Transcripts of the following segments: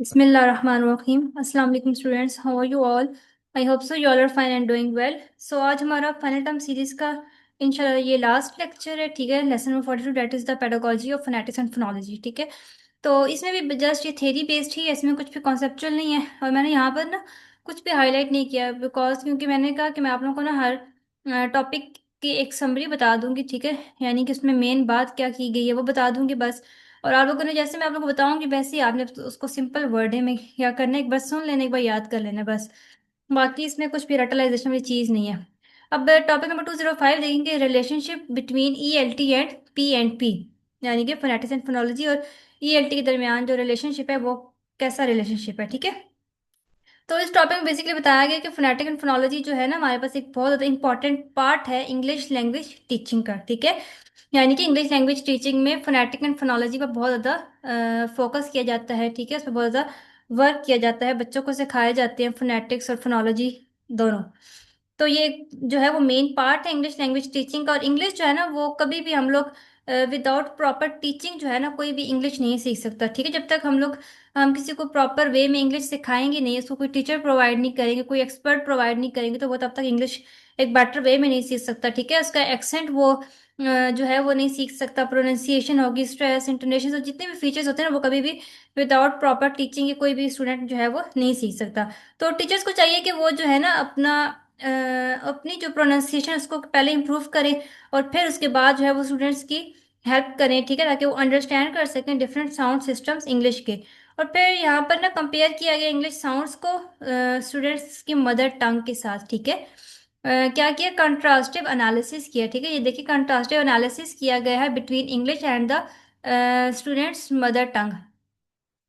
Bismillahirrahmanirrahim. Assalamu alaikum students. How are you all? I hope so you all are fine and doing well. So आज हमारा final term series का इंशाल्लाह ये last lecture है, ठीक है। Lesson number 42 that is the pedagogy of phonetics and phonology, ठीक है। तो इसमें भी जस्ट ये थ्योरी बेस्ड ही है, इसमें कुछ भी कॉन्सेप्चुअल नहीं है। और मैंने यहाँ पर ना कुछ भी हाईलाइट नहीं किया बिकॉज क्योंकि मैंने कहा कि मैं आप लोगों को ना हर टॉपिक की एक समरी बता दूंगी, ठीक है। यानी कि उसमें मेन बात क्या की गई है वो बता दूंगी बस। और आप लोगों ने जैसे मैं आप लोगों को बताऊंगी वैसे ही आपने उसको सिंपल वर्ड में क्या करना है, एक बार सुन लेना, एक बार याद कर लेना बस। बाकी इसमें कुछ भी रटलाइजेशन वाली चीज़ नहीं है। अब टॉपिक नंबर 205 देखेंगे, relationship between E L T and P, यानी कि फोनेटिक्स एंड फोनोलॉजी और ई एल टी के दरमियान जो रिलेशनशिप है वो कैसा रिलेशनशिप है, ठीक है। तो इस टॉपिक में बेसिकली बताया गया कि फोनेटिक एंड फोनोलॉजी जो है ना हमारे पास एक बहुत ज़्यादा इंपॉर्टेंट पार्ट है इंग्लिश लैंग्वेज टीचिंग का, ठीक है। यानी कि इंग्लिश लैंग्वेज टीचिंग में फोनेटिक एंड फोनोलॉजी पर बहुत ज़्यादा फोकस किया जाता है, ठीक है। उस पर बहुत ज़्यादा वर्क किया जाता है, बच्चों को सिखाए जाते हैं फोनेटिक्स और फोनोलॉजी दोनों। तो ये जो है वो मेन पार्ट है इंग्लिश लैंग्वेज टीचिंग का। और इंग्लिश जो है ना वो कभी भी हम लोग विदाउट प्रॉपर टीचिंग जो है ना कोई भी इंग्लिश नहीं सीख सकता, ठीक है। जब तक हम किसी को प्रॉपर वे में इंग्लिश सिखाएंगे नहीं, उसको कोई टीचर प्रोवाइड नहीं करेंगे, कोई एक्सपर्ट प्रोवाइड नहीं करेंगे, तो वो तब तक इंग्लिश एक बेटर वे में नहीं सीख सकता, ठीक है। उसका एक्सेंट वो जो है वो नहीं सीख सकता, प्रोनाउंसिएशन होगी, स्ट्रेस, इंटोनेशन, तो जितने भी फीचर्स होते हैं ना वो कभी भी विदाउट प्रॉपर टीचिंग ये कोई भी स्टूडेंट जो है वो नहीं सीख सकता। तो टीचर्स को चाहिए कि वो जो है ना अपनी जो प्रोनाउंसिएशन उसको पहले इम्प्रूव करें और फिर उसके बाद जो है वो स्टूडेंट्स की हेल्प करें, ठीक है, ताकि वो अंडरस्टैंड कर सकें डिफरेंट साउंड सिस्टम्स इंग्लिश के। और फिर यहाँ पर ना कंपेयर किया गया इंग्लिश साउंड्स को स्टूडेंट्स की मदर टंग के साथ, ठीक है। क्या किया, कंट्रास्टिव एनालिसिस किया, ठीक है। ये देखिए कंट्रास्टिव एनालिसिस किया गया है between English and the students mother tongue,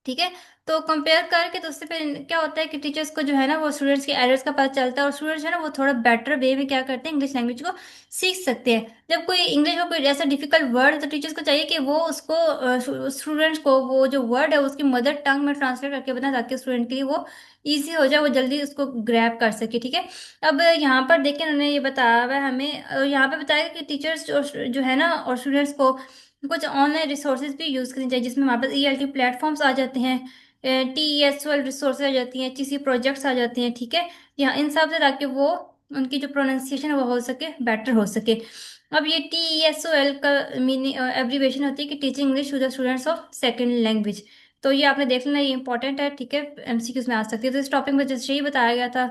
ठीक है। तो कंपेयर करके तो उससे फिर क्या होता है कि टीचर्स को जो है ना वो स्टूडेंट्स के एरर्स का पता चलता है और स्टूडेंट्स है ना वो थोड़ा बेटर वे में क्या करते हैं इंग्लिश लैंग्वेज को सीख सकते हैं। जब कोई इंग्लिश में कोई ऐसा डिफिकल्ट वर्ड है तो टीचर्स को चाहिए कि वो उसको स्टूडेंट्स को वो जो वर्ड है उसकी मदर टंग में ट्रांसलेट करके बताएं ताकि स्टूडेंट के लिए वो ईजी हो जाए, वो जल्दी उसको ग्रैब कर सके, ठीक है। अब यहाँ पर देखिए उन्होंने ये बताया हुआ है हमें, यहाँ पे बताया कि टीचर्स जो है ना और स्टूडेंट्स को कुछ ऑनलाइन रिसोर्सेज भी यूज़ करनी चाहिए, जिसमें हमारे पास ई एल टी प्लेटफॉर्म्स आ जाते हैं, टी एस वाले रिसोर्सेज आ जाती हैं, एच सी प्रोजेक्ट्स आ जाती हैं, ठीक है। यहाँ इन सब से ताकि वो उनकी जो प्रोनाउंसिएशन है वो हो सके, बेटर हो सके। अब ये टी एस ओ एल का मीनिंग एब्रीवेशन होती है कि teaching English to the students of second language. तो ये आपने देख लेना, ये इंपॉर्टेंट है, ठीक है, एमसीक्यूज में आ सकती है। तो इस टॉपिक में जैसे ही बताया गया था,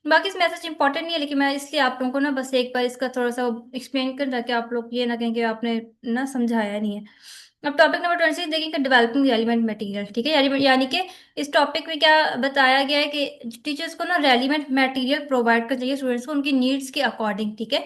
बाकी इसमें ऐसा इंपॉर्टेंट नहीं है, लेकिन मैं इसलिए आप लोगों को ना बस एक बार इसका थोड़ा सा एक्सप्लेन कर ताकि आप लोग ये ना कहें कि आपने ना समझाया नहीं है। अब टॉपिक नंबर 26 देखेंगे, डेवलपिंग रेलिवेंट मटेरियल, ठीक है। यानी कि इस टॉपिक में क्या बताया गया है कि टीचर्स को ना रेलिवेंट मटेरियल प्रोवाइड कर चाहिए स्टूडेंट्स को उनकी नीड्स के अकॉर्डिंग, ठीक है।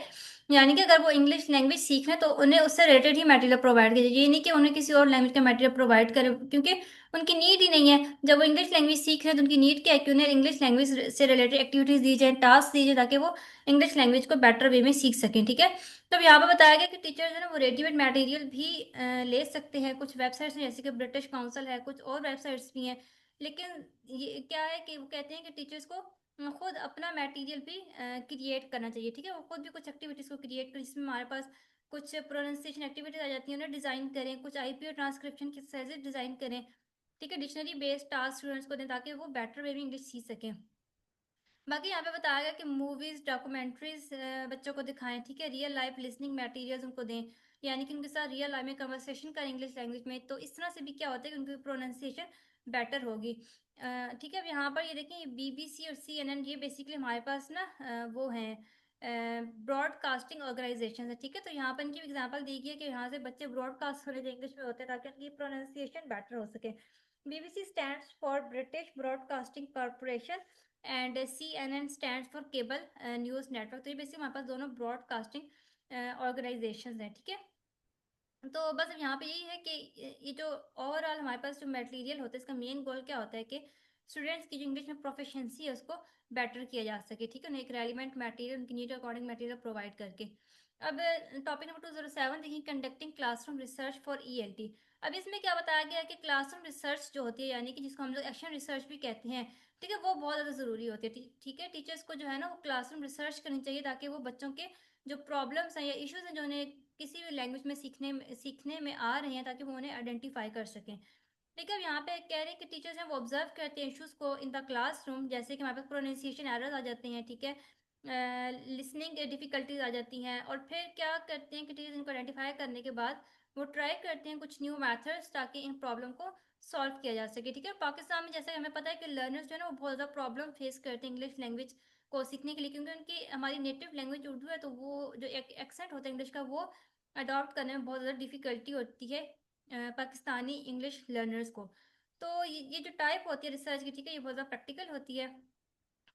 यानी कि अगर वो इंग्लिश लैंग्वेज सीख रहे हैं तो उन्हें उससे रिलेटेड ही मटेरियल प्रोवाइड कीजिए, ये नहीं कि उन्हें किसी और लैंग्वेज का मटेरियल प्रोवाइड करें, क्योंकि उनकी नीड ही नहीं है। जब वो इंग्लिश लैंग्वेज सीख रहे हैं तो उनकी नीड क्या है कि उन्हें इंग्लिश लैंग्वेज से रिलेटेड एक्टिविटीज दी जाए, टास्क दी जाए, ताकि वो इंग्लिश लैंग्वेज को बेटर वे में सीख सकें, ठीक है। तो अब यहाँ पे बताया गया कि टीचर्स है ना वो रेडीमेड मटेरियल भी ले सकते हैं। कुछ वेबसाइट्स हैं जैसे कि ब्रिटिश काउंसिल है, कुछ और वेबसाइट्स भी हैं। लेकिन ये क्या है कि वो कहते हैं कि टीचर्स को खुद अपना मटेरियल भी क्रिएट करना चाहिए, ठीक है। वो खुद भी कुछ एक्टिविटीज़ को क्रिएट करें, जिसमें हमारे पास कुछ प्रोनाउंसिएशन एक्टिविटीज आ जाती हैं, उन्हें डिज़ाइन करें, कुछ आईपीओ ट्रांसक्रिप्शन की एक्सरसाइजेज डिज़ाइन करें, ठीक है। डिक्शनरी बेस्ड टास्क स्टूडेंट्स को दें ताकि वो बेटर वे में इंग्लिश सीख सकें। बाकी यहाँ पे बताया गया कि मूवीज डॉक्यूमेंट्रीज बच्चों को दिखाएं, ठीक है। रियल लाइफ लिसनिंग मटेरियल्स उनको दें, यानी कि उनके साथ रियल लाइफ में कन्वर्सेशन करें इंग्लिश लैंग्वेज में। तो इस तरह से भी क्या होता है कि उनकी प्रोनाउंसिएशन बेटर होगी, ठीक है। अब यहाँ पर ये देखें, बीबीसी और सीएनएन ये बेसिकली हमारे पास ना वो हैं ब्रॉडकास्टिंग ऑर्गेनाइजेशन है, ठीक है। तो यहाँ पर इनकी एग्जांपल दी गई है कि यहाँ से बच्चे ब्रॉडकास्ट होने जो इंग्लिश में होते हैं ताकि उनकी प्रोनाउंसिएशन बेटर हो सके। BBC stands for British broadcasting corporation and CNN stands for cable news network. तो ये बेसिकली हमारे पास दोनों ब्रॉडकास्टिंग ऑर्गेनाइजेशन हैं, ठीक है। तो बस अब यहाँ पे यही है कि ये जो ओवरऑल हमारे पास जो मटेरियल होता है इसका मेन गोल क्या होता है कि स्टूडेंट्स की जो इंग्लिश में प्रोफिशिएंसी है उसको बेटर किया जा सके, ठीक है। उन्हें एक रेलिवेंट मटेरियल उनकी नीड अकॉर्डिंग मटेरियल प्रोवाइड करके। अब टॉपिक नंबर 207 देखिए, conducting classroom research for ELT। अब इसमें क्या बताया गया है कि क्लासरूम रिसर्च जो होती है, यानी कि जिसको हम लोग एक्शन रिसर्च भी कहते हैं, ठीक है, वो बहुत ज़्यादा ज़रूरी होती है, ठीक है। टीचर्स को जो है ना वो क्लासरूम रिसर्च करनी चाहिए ताकि वो बच्चों के जो प्रॉब्लम्स हैं या इश्यूज हैं जो उन्हें किसी भी लैंग्वेज में सीखने में आ रहे हैं ताकि वो उन्हें आइडेंटिफाई कर सकें। ठीक है, यहाँ पे कह रहे हैं कि टीचर्स हैं वो ऑब्जर्व करते हैं इश्यूज को इन द क्लासरूम, जैसे कि हमारे पास प्रोनाउंसिएशन एरर्स आ जाते हैं, ठीक है, लिसनिंग डिफिकल्टीज आ जाती हैं, और फिर क्या करते हैं कि टीचर्स इनको आइडेंटिफाई करने के बाद वो ट्राई करते हैं कुछ न्यू मेथड्स ताकि इन प्रॉब्लम को सॉल्व किया जा सके। ठीक है, पाकिस्तान में जैसे हमें पता है कि लर्नर्स जो है ना वो बहुत ज़्यादा प्रॉब्लम फेस करते हैं इंग्लिश लैंग्वेज को सीखने के लिए, क्योंकि उनकी हमारी नेटिव लैंग्वेज उर्दू है, तो वो जो एक एक्सेंट होता है इंग्लिश का वो अडॉप्ट करने में बहुत ज़्यादा डिफिकल्टी होती है पाकिस्तानी इंग्लिश लर्नर्स को। तो ये जो टाइप होती है रिसर्च की, ठीक है, ये बहुत ज़्यादा प्रैक्टिकल होती है।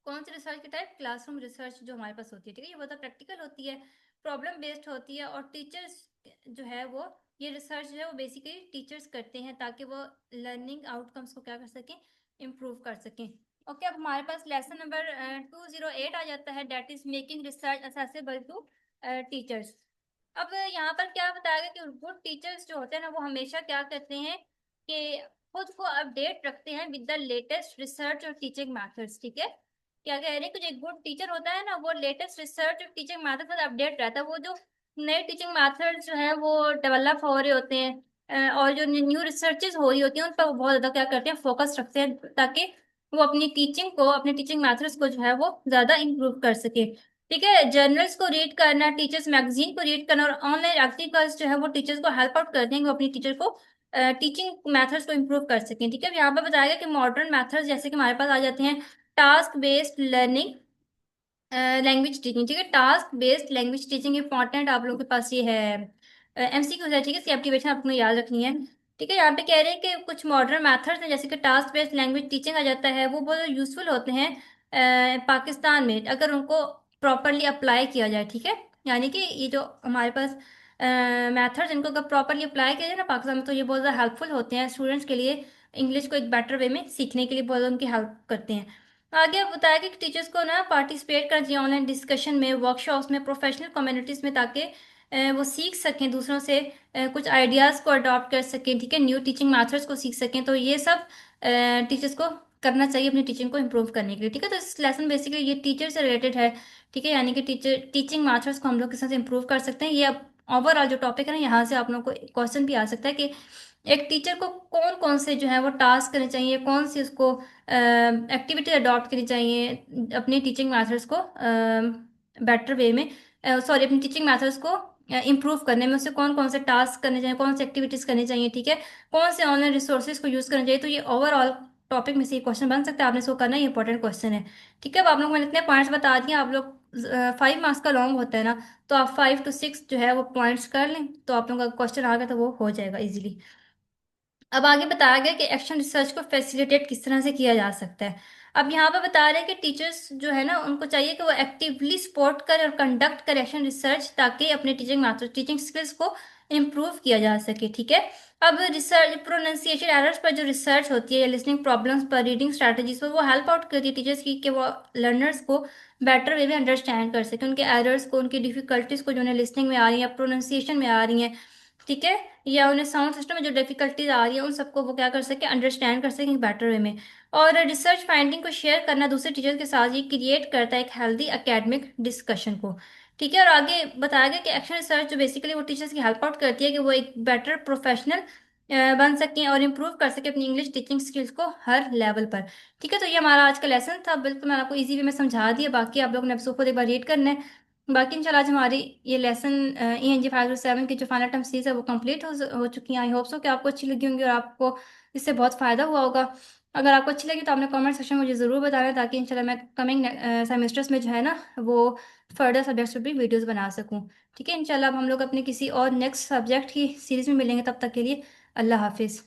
कौन सी रिसर्च की टाइप? क्लासरूम रिसर्च जो हमारे पास होती है, ठीक है, ये बहुत ज़्यादा प्रैक्टिकल होती है, प्रॉब्लम बेस्ड होती है, और टीचर्स जो है वो ये रिसर्च जो है वो बेसिकली टीचर्स करते हैं ताकि वो लर्निंग आउटकम्स को क्या कर सकें, इम्प्रूव कर सकें। ओके, अब हमारे पास लेसन नंबर 208 आ जाता है, that is making research accessible to teachers. अब यहाँ पर क्या बताया गया कि गुड टीचर्स जो होते हैं ना वो हमेशा क्या करते हैं कि खुद को अपडेट रखते हैं विद द लेटेस्ट रिसर्च और टीचिंग मेथड्स। ठीक है, क्या कह रहे हैं कि जो एक गुड टीचर होता है ना वो लेटेस्ट रिसर्च और टीचिंग मेथड पर अपडेट रहता है। वो जो नए टीचिंग मेथड जो है वो डेवलप हो रहे होते हैं, और जो न्यू रिसर्चेज हो रही होती हैं उन पर वो बहुत ज़्यादा क्या करते हैं, फोकस रखते हैं ताकि वो अपनी टीचिंग को, अपने टीचिंग मेथड्स को जो है वो ज़्यादा इम्प्रूव कर सके। ठीक है, जर्नल्स को रीड करना, टीचर्स मैगजीन को रीड करना और ऑनलाइन आर्टिकल्स जो है वो टीचर्स को हेल्प आउट करते हैं कि वो अपनी टीचर को टीचिंग मेथड्स को इम्प्रूव कर सकें। ठीक है, यहाँ पर बताया गया कि मॉडर्न मेथड्स जैसे कि हमारे पास आ जाते हैं task based learning, language teaching. ठीक है, task based language teaching important आप लोगों के पास ये है, एमसीक्यू है, ठीक है, इसकी एप्लीकेशन आपको याद रखनी है। ठीक है, यहाँ पे कह रहे हैं कि कुछ मॉडर्न मेथड्स हैं जैसे कि टास्क बेस्ड लैंग्वेज टीचिंग आ जाता है, वो बहुत यूजफुल होते हैं पाकिस्तान में अगर उनको प्रॉपरली अप्लाई किया जाए। ठीक है, यानी कि ये जो हमारे पास मेथड्स इनको अगर प्रॉपरली अप्लाई किया जाए ना पाकिस्तान में, तो ये बहुत ज़्यादा हेल्पफुल होते हैं स्टूडेंट्स के लिए, इंग्लिश को एक बेटर वे में सीखने के लिए बहुत ज़्यादा उनकी हेल्प करते हैं। आगे बताया कि टीचर्स को ना पार्टिसिपेट करना चाहिए ऑनलाइन डिस्कशन में, वर्कशॉप्स में, प्रोफेशनल कम्युनिटीज में, ताकि वो सीख सकें दूसरों से, कुछ आइडियाज़ को अडॉप्ट कर सकें, ठीक है, न्यू टीचिंग मेथड्स को सीख सकें। तो ये सब टीचर्स को करना चाहिए अपनी टीचिंग को इम्प्रूव करने के लिए। ठीक है, तो इस लेसन बेसिकली ये टीचर से रिलेटेड है। ठीक है, यानी कि टीचर टीचिंग मेथड्स को हम लोग किस तरह से इम्प्रूव कर सकते हैं, ये अब ओवरऑल जो टॉपिक है ना यहाँ से आप लोगों को क्वेश्चन भी आ सकता है कि एक टीचर को कौन कौन से जो है वो टास्क करने चाहिए, कौन सी उसको एक्टिविटी अडॉप्ट करनी चाहिए अपनी टीचिंग मेथड्स को बेटर वे में, सॉरी, अपनी टीचिंग मेथड्स को इम्प्रूव करने में, उससे कौन कौन से टास्क करने चाहिए, कौन सी एक्टिविटीज़ करनी चाहिए। ठीक है, कौन से ऑनलाइन रिसोर्सेज को यूज़ करना चाहिए। तो ये ओवरऑल टॉपिक में से क्वेश्चन बन सकता है, आपने इसको करना, ये इंपॉर्टेंट क्वेश्चन है। ठीक है, अब आप लोग मैंने इतने पॉइंट्स बता दिए, आप लोग 5 मार्क्स का लॉन्ग होता है ना, तो आप 5 to 6 जो है वो पॉइंट्स कर लें, तो आप लोगों का क्वेश्चन आ गया तो वो हो जाएगा इजीली। अब आगे बताया गया कि एक्शन रिसर्च को फैसिलिटेट किस तरह से किया जा सकता है। अब यहाँ पे बता रहे हैं कि टीचर्स जो है ना उनको चाहिए कि वो एक्टिवली सपोर्ट करें और कंडक्ट करें एक्शन रिसर्च, ताकि अपने टीचिंग स्किल्स को इम्प्रूव किया जा सके। ठीक है, अब रिसर्च प्रोनाउंसिएशन एरर्स पर जो रिसर्च होती है, लिसनिंग प्रॉब्लम्स पर, रीडिंग स्ट्रैटेजीज पर, वो हेल्प आउट करती है टीचर्स की कि वो लर्नर्स को बेटर वे में अंडरस्टैंड कर सके, उनके एरर्स को, उनकी डिफिकल्टीज को जो उन्हें लिसनिंग में आ रही है, प्रोनाउंसिएशन में आ रही हैं। ठीक है, या उन्हें साउंड सिस्टम में जो डिफिकल्टीज आ रही है उन सबको वो क्या कर सके, अंडरस्टैंड कर सके बेटर वे में। और रिसर्च फाइंडिंग को शेयर करना दूसरे टीचर के साथ, ये क्रिएट करता है एक हेल्दी एकेडमिक डिस्कशन को। ठीक है, और आगे बताया गया कि एक्शन रिसर्च जो बेसिकली वो टीचर्स की हेल्प आउट करती है कि वो एक बेटर प्रोफेशनल बन सकें और इम्प्रूव कर सके अपनी इंग्लिश टीचिंग स्किल्स को हर लेवल पर। ठीक है, तो ये हमारा आज का लेसन था, बिल्कुल मैंने आपको इजी वे में समझा दिया, बाकी आप लोगों ने एपिसोड को एक बार रीड करना है। बाकी इंशाल्लाह आज हमारी ये लेसन ENG 507 की जो फाइनल टर्म सीरीज है वो कंप्लीट हो चुकी है। आई होप सो कि आपको अच्छी लगी होंगी और आपको इससे बहुत फ़ायदा हुआ होगा। अगर आपको अच्छी लगी तो आपने कमेंट सेक्शन में मुझे ज़रूर बताना, ताकि इंशाल्लाह मैं कमिंग सेमेस्टर्स में जो है ना वो फर्दर सब्जेक्ट्स पर भी वीडियोज़ बना सकूँ। ठीक है, इंशाल्लाह अब हम लोग अपने किसी और नेक्स्ट सब्जेक्ट की सीरीज़ में मिलेंगे, तब तक के लिए अल्लाह हाफिज़।